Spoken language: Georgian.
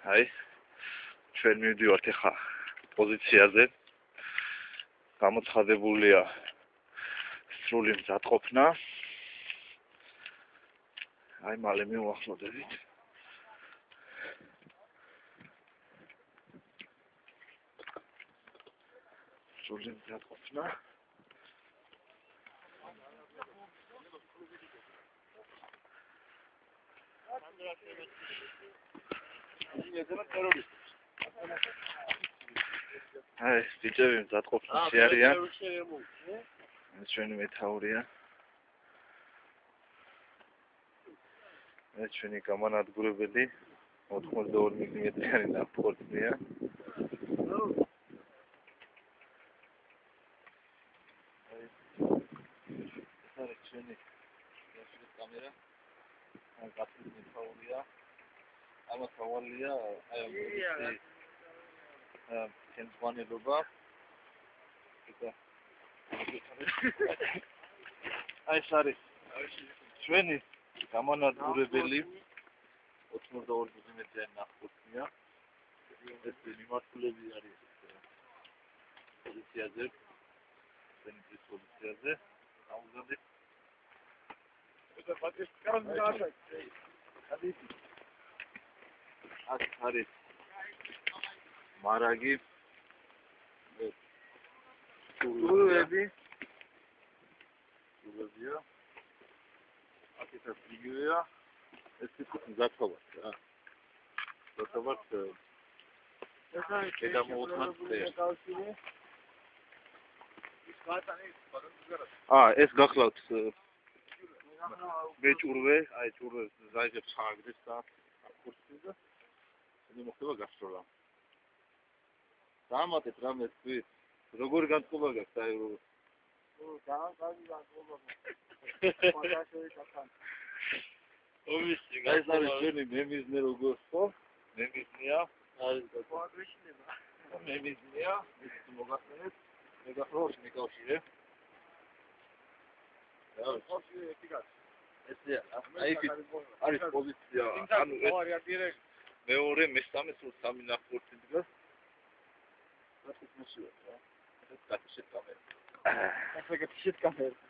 აი ჩვენ მივდივართ ახლა პოზიციაზე. გამოცხადებულია სრული მზადყოფნა. აი მალე მივახლოდებით. სრული მზადყოფნა. აი, ბიჭები მზადყოფნაში არიან. ჩვენი მეთაურია. ეს ჩვენი გამანადგურებელი 82 მმ-იანი ნავთქორწია. ეს ჩვენი კამერა. აი, გასული მეთაურია. ამას ავალია, აი, თემზვანელობა. აი, ეს არის ჩვენი გამანადგურებელი 82 მმ-იანი ნავთქორწია. ეს მიმართულები არის პოზიციაზე. ჩვენი პოზიციაზე. აუგადეთ. ეს პატრის კარგად არის. არის მარაგი სულები აკეთებს იგივეა ეს თვითონ მზადყოფა რა მზადყოფა ეს ეს გახლავთ მეჭურვე აი ჭურვეს ზაიგებს ხაგდეს და კურსზე მოხდება გასწორა. დამატეთ რამე თქვით. როგორი განწყობა გაქვს აი ძალიან განწყობა. ეს არის ჩვენი მემიზნე როგორც ხო? მემიზნია. არის გვაგვეშინება. მემიზნია. ის მოგახსენეთ. მეგახსოვს მიკავშირე. ეს არის პოზიცია. ანუ ეს მეორე მესამე სულ სამი ნავთქორწი დგას. ეს კაცის კამერა. ეს კაცის კამერა.